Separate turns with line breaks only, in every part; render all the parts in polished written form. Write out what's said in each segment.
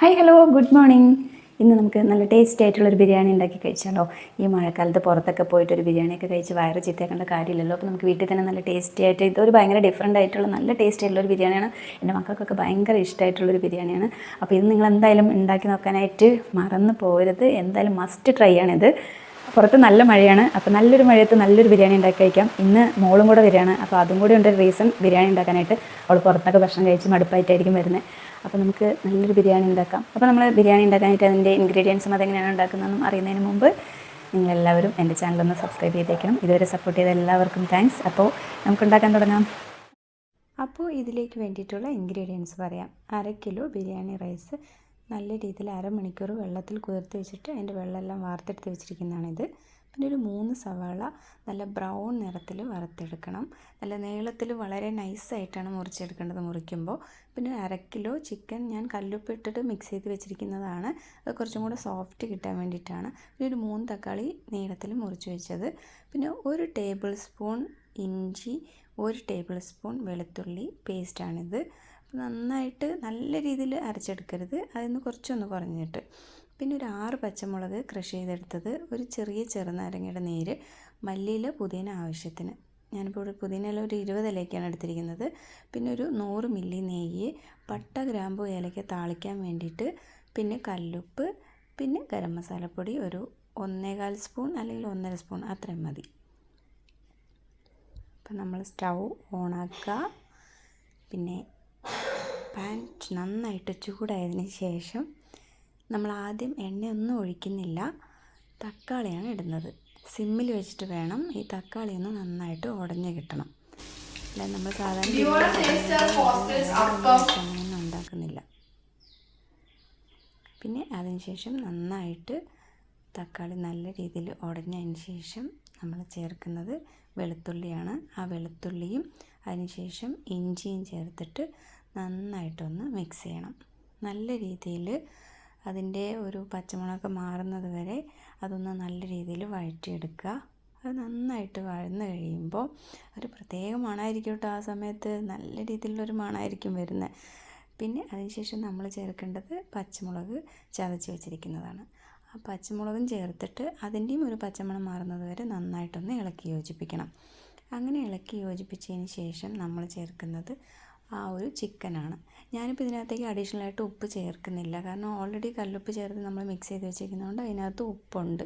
Hi hello good morning. ഇന്ന് നമുക്ക് നല്ല ടേസ്റ്റി ആയിട്ടുള്ളൊരു ബിരിയാണി ഉണ്ടാക്കി കഴിച്ചാലോ. ഈ മഴക്കാലത്ത് പുറത്തൊക്കെ പോയിട്ടൊരു ബിരിയാണിയൊക്കെ കഴിച്ച് വയറ് ചീത്തയാക്കേണ്ട കാര്യമില്ലല്ലോ. അപ്പോൾ നമുക്ക് വീട്ടിൽ തന്നെ നല്ല ടേസ്റ്റി ആയിട്ട് ഇതൊരു ഭയങ്കര ഡിഫറൻ്റ് ആയിട്ടുള്ള നല്ല ടേസ്റ്റി ആയിട്ടുള്ളൊരു ബിരിയാണിയാണ്. എൻ്റെ മക്കൾക്കൊക്കെ ഭയങ്കര ഇഷ്ടമായിട്ടുള്ളൊരു ബിരിയാണിയാണ്. അപ്പോൾ ഇത് നിങ്ങൾ എന്തായാലും ഉണ്ടാക്കി നോക്കാനായിട്ട് മറന്നു പോകരുത്. എന്തായാലും മസ്റ്റ് ട്രൈ ആണിത്. പുറത്ത് നല്ല മഴയാണ്. അപ്പോൾ നല്ലൊരു മഴയത്ത് നല്ലൊരു ബിരിയാണി ഉണ്ടാക്കി കഴിക്കാം. ഇന്ന് മോളും കൂടെ വരികയാണ്. അപ്പോൾ അതും കൂടി ഉണ്ട് റീസൺ ബിരിയാണി ഉണ്ടാക്കാനായിട്ട്. അവൾ പുറത്തൊക്കെ ഭക്ഷണം കഴിച്ച് മടുപ്പായിട്ടായിരിക്കും വരുന്നത്. അപ്പോൾ നമുക്ക് നല്ലൊരു ബിരിയാണി ഉണ്ടാക്കാം. അപ്പോൾ നമ്മൾ ബിരിയാണി ഉണ്ടാക്കാനായിട്ട് അതിൻ്റെ ഇൻഗ്രീഡിയൻസും അതെങ്ങനെയാണ് ഉണ്ടാക്കുന്നതെന്നും അറിയുന്നതിന് മുമ്പ് നിങ്ങളെല്ലാവരും എൻ്റെ ചാനലൊന്ന് സബ്സ്ക്രൈബ് ചെയ്തേക്കണം. ഇതുവരെ സപ്പോർട്ട് ചെയ്ത എല്ലാവർക്കും താങ്ക്സ്. അപ്പോൾ നമുക്ക് ഉണ്ടാക്കാൻ തുടങ്ങാം. അപ്പോൾ ഇതിലേക്ക് വേണ്ടിയിട്ടുള്ള ഇൻഗ്രീഡിയൻസ് പറയാം. 1/2 കിലോ ബിരിയാണി റൈസ് നല്ല രീതിയിൽ അരമണിക്കൂർ വെള്ളത്തിൽ കുതിർത്ത് വെച്ചിട്ട് അതിൻ്റെ വെള്ളമെല്ലാം വാർത്തെടുത്ത് വെച്ചിരിക്കുന്നതാണിത്. പിന്നെ ഒരു 3 സവാള നല്ല ബ്രൗൺ നിറത്തിൽ വറുത്തെടുക്കണം. നല്ല നീളത്തിൽ വളരെ നൈസായിട്ടാണ് മുറിച്ചെടുക്കേണ്ടത് മുറിക്കുമ്പോൾ. പിന്നെ 1/2 കിലോ ചിക്കൻ ഞാൻ കല്ലുപ്പിട്ടിട്ട് മിക്സ് ചെയ്ത് വെച്ചിരിക്കുന്നതാണ്. അത് കുറച്ചും കൂടെ സോഫ്റ്റ് കിട്ടാൻ വേണ്ടിയിട്ടാണ്. പിന്നെ ഒരു 3 തക്കാളി നീളത്തിൽ മുറിച്ച് വെച്ചത്. പിന്നെ 1 ടേബിൾ സ്പൂൺ ഇഞ്ചി, 1 ടേബിൾ സ്പൂൺ വെളുത്തുള്ളി പേസ്റ്റാണിത്. നന്നായിട്ട് നല്ല രീതിയിൽ അരച്ചെടുക്കരുത്, അതിന് കുറച്ചൊന്ന് കുറഞ്ഞിട്ട്. പിന്നെ ഒരു 6 പച്ചമുളക് ക്രഷ് ചെയ്തെടുത്തത്, ഒരു ചെറിയ ചെറുനാരങ്ങയുടെ നീര്, മല്ലിയില പുതിന ആവശ്യത്തിന്. ഞാനിപ്പോൾ ഒരു പുതിനയില ഒരു 20 ഇലയ്ക്കാണ് എടുത്തിരിക്കുന്നത്. പിന്നെ ഒരു 100 മില്ലി നെയ്യ്, പട്ട ഗ്രാമ്പു ഏലയ്ക്ക താളിക്കാൻ വേണ്ടിയിട്ട്, പിന്നെ കല്ലുപ്പ്, പിന്നെ ഗരം മസാലപ്പൊടി ഒരു 1.25 സ്പൂൺ അല്ലെങ്കിൽ 1.5 സ്പൂൺ അത്രയും മതി. അപ്പം നമ്മൾ സ്റ്റൗ ഓണാക്കുക. പിന്നെ പാൻ നന്നായിട്ട് ചൂടായതിന് ശേഷം നമ്മൾ ആദ്യം എണ്ണയൊന്നും ഒഴിക്കുന്നില്ല, തക്കാളിയാണ് ഇടുന്നത്. സിമ്മിൽ വെച്ചിട്ട് വേണം ഈ തക്കാളി ഒന്ന് നന്നായിട്ട് ഉടഞ്ഞ് കിട്ടണം. അല്ല നമ്മൾ സാധാരണ അങ്ങനെയൊന്നും ഉണ്ടാക്കുന്നില്ല. പിന്നെ അതിനുശേഷം നന്നായിട്ട് തക്കാളി നല്ല രീതിയിൽ ഉടഞ്ഞതിന് ശേഷം നമ്മൾ ചേർക്കുന്നത് വെളുത്തുള്ളിയാണ്. ആ വെളുത്തുള്ളിയും അതിനുശേഷം ഇഞ്ചിയും ചേർത്തിട്ട് നന്നായിട്ടൊന്ന് മിക്സ് ചെയ്യണം. നല്ല രീതിയിൽ അതിൻ്റെ ഒരു പച്ചമുളകൊക്കെ മാറുന്നത് വരെ അതൊന്ന് നല്ല രീതിയിൽ വഴറ്റിയെടുക്കുക. അത് നന്നായിട്ട് വഴന്ന് കഴിയുമ്പോൾ ഒരു പ്രത്യേക മണമായിരിക്കും കേട്ടോ. ആ സമയത്ത് നല്ല രീതിയിലുള്ളൊരു മണമായിരിക്കും വരുന്നത്. പിന്നെ അതിനുശേഷം നമ്മൾ ചേർക്കേണ്ടത് പച്ചമുളക് ചതച്ച് വെച്ചിരിക്കുന്നതാണ്. ആ പച്ചമുളകും ചേർത്തിട്ട് അതിൻ്റെയും ഒരു പച്ചമണം മാറുന്നത് വരെ നന്നായിട്ടൊന്ന് ഇളക്കി യോജിപ്പിക്കണം. അങ്ങനെ ഇളക്കി യോജിപ്പിച്ചതിന് ശേഷം നമ്മൾ ചേർക്കുന്നത് ആ ഒരു ചിക്കനാണ്. ഞാനിപ്പോൾ ഇതിനകത്തേക്ക് അഡീഷണലായിട്ട് ഉപ്പ് ചേർക്കുന്നില്ല, കാരണം ഓൾറെഡി കല്ലുപ്പ് ചേർത്ത് നമ്മൾ മിക്സ് ചെയ്ത് വെച്ചിരിക്കുന്നതുകൊണ്ട് അതിനകത്ത് ഉപ്പുണ്ട്.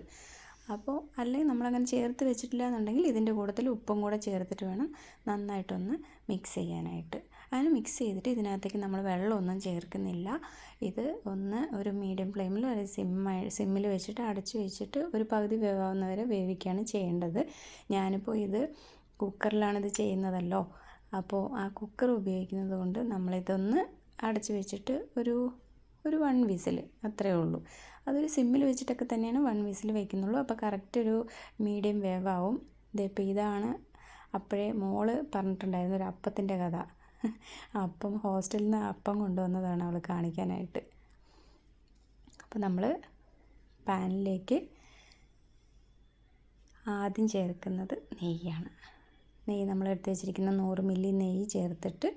അപ്പോൾ അല്ലെങ്കിൽ നമ്മളങ്ങനെ ചേർത്ത് വെച്ചിട്ടില്ല എന്നുണ്ടെങ്കിൽ ഇതിൻ്റെ കൂട്ടത്തിൽ ഉപ്പും കൂടെ ചേർത്തിട്ട് വേണം നന്നായിട്ടൊന്ന് മിക്സ് ചെയ്യാനായിട്ട്. അങ്ങനെ മിക്സ് ചെയ്തിട്ട് ഇതിനകത്തേക്ക് നമ്മൾ വെള്ളമൊന്നും ചേർക്കുന്നില്ല. ഇത് ഒന്ന് ഒരു മീഡിയം ഫ്ലെയിമിൽ ഒരു സിമ്മിൽ വെച്ചിട്ട് അടച്ചു വെച്ചിട്ട് ഒരു പകുതി വേവാവുന്നവരെ വേവിക്കുകയാണ് ചെയ്യേണ്ടത്. ഞാനിപ്പോൾ ഇത് കുക്കറിലാണിത് ചെയ്യുന്നതല്ലോ. അപ്പോൾ ആ കുക്കർ ഉപയോഗിക്കുന്നത് കൊണ്ട് നമ്മളിതൊന്ന് അടച്ചു വെച്ചിട്ട് ഒരു 1 വിസിൽ അത്രയേ ഉള്ളൂ. അതൊരു സിമ്മിൽ വെച്ചിട്ടൊക്കെ തന്നെയാണ് 1 വിസിൽ വയ്ക്കുന്നുള്ളൂ. അപ്പോൾ കറക്റ്റ് ഒരു മീഡിയം വേവാവും. ഇതിപ്പോൾ ഇതാണ് അപ്പോഴേ മോള് പറഞ്ഞിട്ടുണ്ടായിരുന്നു ഒരു അപ്പത്തിൻ്റെ കഥ. അപ്പം ഹോസ്റ്റലിൽ നിന്ന് അപ്പം കൊണ്ടുവന്നതാണ് അവൾ കാണിക്കാനായിട്ട്. അപ്പോൾ നമ്മൾ പാനിലേക്ക് ആദ്യം ചേർക്കുന്നത് നെയ്യാണ്. നെയ്യ് നമ്മൾ എടുത്ത് വെച്ചിരിക്കുന്ന 100 മില്ലി നെയ്യ് ചേർത്തിട്ട്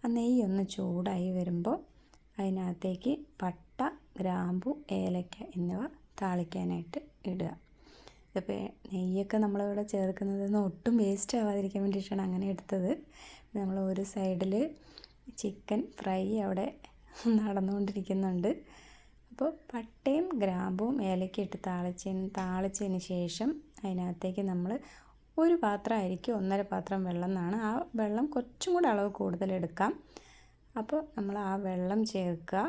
ആ നെയ്യ് ഒന്ന് ചൂടായി വരുമ്പോൾ അതിനകത്തേക്ക് പട്ട, ഗ്രാമ്പു, ഏലക്ക എന്നിവ താളിക്കാനായിട്ട് ഇടുക. ഇതിപ്പോൾ നെയ്യൊക്കെ നമ്മളിവിടെ ചേർക്കുന്നത് ഒട്ടും വേസ്റ്റ് ആവാതിരിക്കാൻ വേണ്ടിയിട്ടാണ് അങ്ങനെ എടുത്തത്. നമ്മൾ ഒരു സൈഡിൽ ചിക്കൻ ഫ്രൈ അവിടെ നടന്നുകൊണ്ടിരിക്കുന്നുണ്ട്. അപ്പോൾ പട്ടയും ഗ്രാമ്പും ഏലക്ക ഇട്ട് താളിച്ചതിന് ശേഷം അതിനകത്തേക്ക് നമ്മൾ ഒരു പാത്രമായിരിക്കും 1.5 പാത്രം വെള്ളം എന്നാണ്. ആ വെള്ളം കുറച്ചും കൂടെ അളവ് കൂടുതലെടുക്കാം. അപ്പോൾ നമ്മൾ ആ വെള്ളം ചേർക്കുക.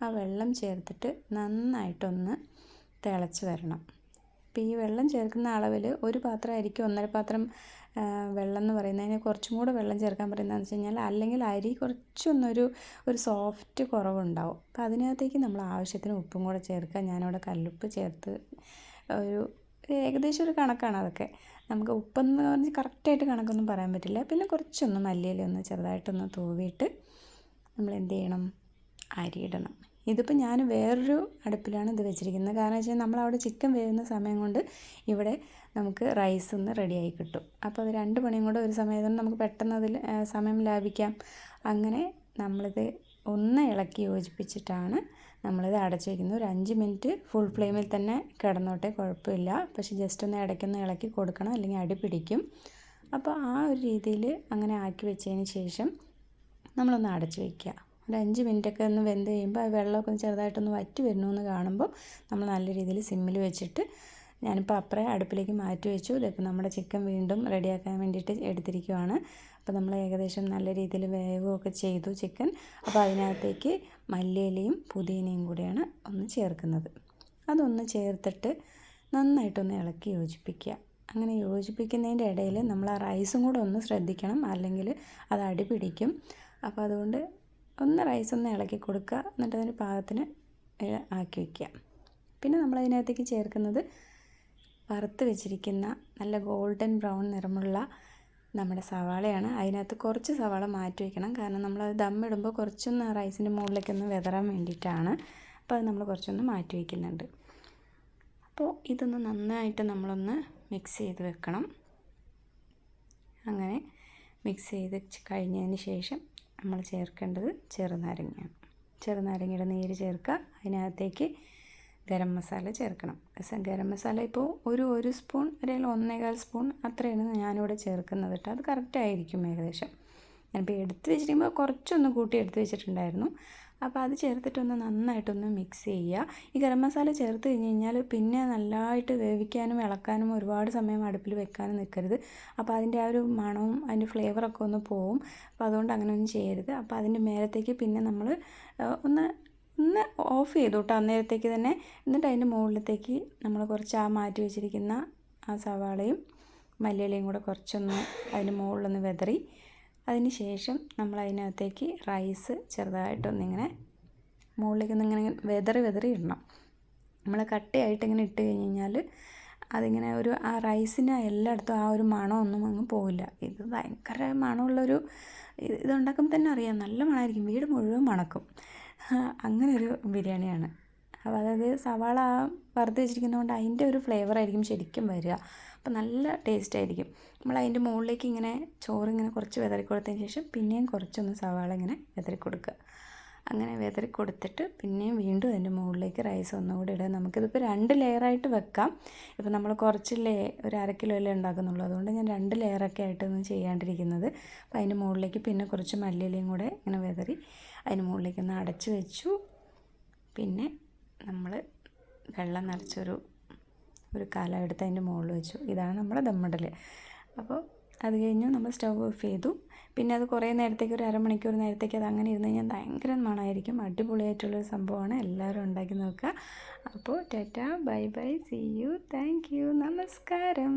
ആ വെള്ളം ചേർത്തിട്ട് നന്നായിട്ടൊന്ന് തിളച്ച് വരണം. അപ്പോൾ ഈ വെള്ളം ചേർക്കുന്ന അളവിൽ ഒരു പാത്രമായിരിക്കും 1.5 പാത്രം വെള്ളം എന്ന് പറയുന്നതിന് കുറച്ചും കൂടെ വെള്ളം ചേർക്കാൻ പറയുന്നതെന്ന് വെച്ച് കഴിഞ്ഞാൽ അല്ലെങ്കിൽ അരി കുറച്ചൊന്നൊരു സോഫ്റ്റ് കുറവുണ്ടാവും. അപ്പോൾ അതിനകത്തേക്ക് നമ്മൾ ആവശ്യത്തിന് ഉപ്പും കൂടെ ചേർക്കുക. ഞാനിവിടെ കല്ലുപ്പ് ചേർത്ത് ഒരു ഏകദേശം ഒരു കണക്കാണ് അതൊക്കെ. നമുക്ക് ഉപ്പെന്ന് പറഞ്ഞ് കറക്റ്റായിട്ട് കണക്കൊന്നും പറയാൻ പറ്റില്ല. പിന്നെ കുറച്ചൊന്ന് മല്ലിയില ഒന്ന് ചെറുതായിട്ടൊന്ന് തൂവിയിട്ട് നമ്മൾ എന്ത് ചെയ്യണം, അരിയിടണം. ഇതിപ്പോൾ ഞാൻ വേറൊരു അടുപ്പിലാണ് ഇത് വെച്ചിരിക്കുന്നത്. കാരണം വെച്ചാൽ നമ്മളവിടെ ചിക്കൻ വേവുന്ന സമയം കൊണ്ട് ഇവിടെ നമുക്ക് റൈസ് ഒന്ന് റെഡിയായി കിട്ടും. അപ്പോൾ അത് 2 പണിയും കൂടെ ഒരു സമയത്ത് നമുക്ക് പെട്ടെന്ന് അതിൽ സമയം ലാഭിക്കാം. അങ്ങനെ നമ്മളിത് ഒന്ന് ഇളക്കി യോജിപ്പിച്ചിട്ടാണ് നമ്മളിത് അടച്ച് വയ്ക്കുന്നത്. ഒരു 5 മിനിറ്റ് ഫുൾ ഫ്ലെയിമിൽ തന്നെ കിടന്നോട്ടെ, കുഴപ്പമില്ല. പക്ഷേ ജസ്റ്റ് ഒന്ന് ഇടയ്ക്കൊന്ന് ഇളക്കി കൊടുക്കണം, അല്ലെങ്കിൽ അടി പിടിക്കും. അപ്പോൾ ആ ഒരു രീതിയിൽ അങ്ങനെ ആക്കി വെച്ചതിന് ശേഷം നമ്മളൊന്ന് അടച്ച് വയ്ക്കുക. ഒരു 5 മിനിറ്റൊക്കെ ഒന്ന് വെന്ത് കഴിയുമ്പോൾ ആ വെള്ളമൊക്കെ ഒന്ന് ചെറുതായിട്ടൊന്ന് വറ്റി വരണമെന്ന് കാണുമ്പോൾ നമ്മൾ നല്ല രീതിയിൽ സിമ്മിൽ വെച്ചിട്ട്, ഞാനിപ്പോൾ അപ്പുറം അടുപ്പിലേക്ക് മാറ്റി വെച്ചു. ഇതിപ്പോൾ നമ്മുടെ ചിക്കൻ വീണ്ടും റെഡിയാക്കാൻ വേണ്ടിയിട്ട് എടുത്തിരിക്കുവാണ്. അപ്പോൾ നമ്മൾ ഏകദേശം നല്ല രീതിയിൽ വേവുകയൊക്കെ ചെയ്തു ചിക്കൻ. അപ്പോൾ അതിനകത്തേക്ക് മല്ലിയിലയും പുതിനയും കൂടിയാണ് ഒന്ന് ചേർക്കുന്നത്. അതൊന്ന് ചേർത്തിട്ട് നന്നായിട്ടൊന്ന് ഇളക്കി യോജിപ്പിക്കുക. അങ്ങനെ യോജിപ്പിക്കുന്നതിൻ്റെ ഇടയിൽ നമ്മൾ ആ റൈസും കൂടെ ഒന്ന് ശ്രദ്ധിക്കണം, അല്ലെങ്കിൽ അത് അടി പിടിക്കും. അപ്പോൾ അതുകൊണ്ട് ഒന്ന് റൈസ് ഒന്ന് ഇളക്കി കൊടുക്കുക, എന്നിട്ട് അതിന് പാകത്തിന് ആക്കി വയ്ക്കുക. പിന്നെ നമ്മളതിനകത്തേക്ക് ചേർക്കുന്നത് വറുത്ത് വെച്ചിരിക്കുന്ന നല്ല ഗോൾഡൻ ബ്രൗൺ നിറമുള്ള നമ്മുടെ സവാളയാണ്. അതിനകത്ത് കുറച്ച് സവാള മാറ്റി വയ്ക്കണം, കാരണം നമ്മളത് ദമ്മിടുമ്പോൾ കുറച്ചൊന്ന് റൈസിൻ്റെ മുകളിലേക്കൊന്ന് വിതറാൻ വേണ്ടിയിട്ടാണ്. അപ്പോൾ അത് നമ്മൾ കുറച്ചൊന്ന് മാറ്റി വയ്ക്കുന്നുണ്ട്. അപ്പോൾ ഇതൊന്ന് നന്നായിട്ട് നമ്മളൊന്ന് മിക്സ് ചെയ്ത് വെക്കണം. അങ്ങനെ മിക്സ് ചെയ്ത് കഴിഞ്ഞതിന് ശേഷം നമ്മൾ ചേർക്കേണ്ടത് ചെറുനാരങ്ങയാണ്. ചെറുനാരങ്ങയുടെ നീര് ചേർക്കുക. അതിനകത്തേക്ക് ഗരം മസാല ചേർക്കണം. ഗരം മസാല ഇപ്പോൾ ഒരു സ്പൂൺ അല്ലെങ്കിൽ 1.25 സ്പൂൺ അത്രയാണ് ഞാനിവിടെ ചേർക്കുന്നത് കേട്ടോ. അത് കറക്റ്റായിരിക്കും ഏകദേശം. ഞാനിപ്പോൾ എടുത്ത് വെച്ചിരിക്കുമ്പോൾ കുറച്ചൊന്ന് കൂട്ടി എടുത്ത് വെച്ചിട്ടുണ്ടായിരുന്നു. അപ്പോൾ അത് ചേർത്തിട്ടൊന്ന് നന്നായിട്ടൊന്ന് മിക്സ് ചെയ്യുക. ഈ ഗരം മസാല ചേർത്ത് കഴിഞ്ഞാൽ പിന്നെ നല്ലതായിട്ട് വേവിക്കാനും ഇളക്കാനും ഒരുപാട് സമയം അടുപ്പിൽ വെക്കാനും നിൽക്കരുത്. അപ്പോൾ അതിൻ്റെ ആ ഒരു മണവും അതിൻ്റെ ഫ്ലേവറൊക്കെ ഒന്ന് പോവും. അപ്പോൾ അതുകൊണ്ട് അങ്ങനെ ഒന്നും ചെയ്യരുത്. അപ്പോൾ അതിൻ്റെ മേലത്തേക്ക് പിന്നെ നമ്മൾ ഒന്ന് ഓഫ് ചെയ്തു കേട്ടോ അന്നേരത്തേക്ക് തന്നെ. എന്നിട്ട് അതിൻ്റെ മുകളിലത്തേക്ക് നമ്മൾ കുറച്ച് ആ മാറ്റി വെച്ചിരിക്കുന്ന ആ സവാളയും മല്ലിയിലയും കൂടെ കുറച്ചൊന്ന് അതിൻ്റെ മുകളിലൊന്ന് വിതറി, അതിന് ശേഷം നമ്മൾ അതിനകത്തേക്ക് റൈസ് ചെറുതായിട്ടൊന്നിങ്ങനെ മുകളിലേക്കൊന്നിങ്ങനെ വിതറി ഇടണം. നമ്മൾ കട്ടയായിട്ട് ഇങ്ങനെ ഇട്ട് കഴിഞ്ഞാൽ അതിങ്ങനെ ആ റൈസിന് എല്ലായിടത്തും ആ ഒരു മണമൊന്നും അങ്ങ് പോവില്ല. ഇത് ഭയങ്കര മണമുള്ളൊരു ഇതുണ്ടാക്കുമ്പോൾ തന്നെ അറിയാം, നല്ല മണമായിരിക്കും, വീട് മുഴുവൻ മണക്കും. അങ്ങനെ ഒരു ബിരിയാണിയാണ്. അപ്പോൾ അതായത് സവാള വറുത്ത് വെച്ചിരിക്കുന്നതുകൊണ്ട് അതിൻ്റെ ഒരു ഫ്ലേവറായിരിക്കും ശരിക്കും വരിക. അപ്പോൾ നല്ല ടേസ്റ്റ് ആയിരിക്കും. നമ്മൾ അതിൻ്റെ മുകളിലേക്ക് ഇങ്ങനെ ചോറിങ്ങനെ കുറച്ച് വിതറി കൊടുത്തതിന് ശേഷം പിന്നെയും കുറച്ചൊന്ന് സവാള ഇങ്ങനെ വിതറി കൊടുക്കുക. അങ്ങനെ വിതറി കൊടുത്തിട്ട് പിന്നെയും വീണ്ടും അതിൻ്റെ മുകളിലേക്ക് റൈസ് ഒന്നുകൂടി ഇടുക. നമുക്കിതിപ്പോൾ 2 ലെയറായിട്ട് വെക്കാം. ഇപ്പോൾ നമ്മൾ കുറച്ചില്ലേ ഒരു 1/2 കിലോ അല്ലേ ഉണ്ടാക്കുന്നുള്ളൂ, അതുകൊണ്ട് ഞാൻ 2 ലെയറൊക്കെ ആയിട്ടൊന്നും ചെയ്യാണ്ടിരിക്കുന്നത്. അപ്പോൾ അതിൻ്റെ മുകളിലേക്ക് പിന്നെ കുറച്ച് മല്ലിയിലയും കൂടെ ഇങ്ങനെ വിതറി അതിന് മുകളിലേക്കൊന്ന് അടച്ച് വെച്ചു. പിന്നെ നമ്മൾ വെള്ളം നിറച്ചൊരു കലം എടുത്ത് അതിൻ്റെ മുകളിൽ വെച്ചു. ഇതാണ് നമ്മുടെ ദമ്മിടൽ. അപ്പോൾ അത് കഴിഞ്ഞ് നമ്മൾ സ്റ്റവ് ഓഫ് ചെയ്തു. പിന്നെ അത് കുറേ നേരത്തേക്ക്, ഒരു അരമണിക്കൂർ നേരത്തേക്ക് അത് അങ്ങനെ ഇരുന്ന് കഴിഞ്ഞാൽ ഭയങ്കര മണമായിരിക്കും. അടിപൊളിയായിട്ടുള്ളൊരു സംഭവമാണ്. എല്ലാവരും ഉണ്ടാക്കി നോക്കുക. അപ്പോൾ tata, bye bye, see you, thank you, നമസ്കാരം.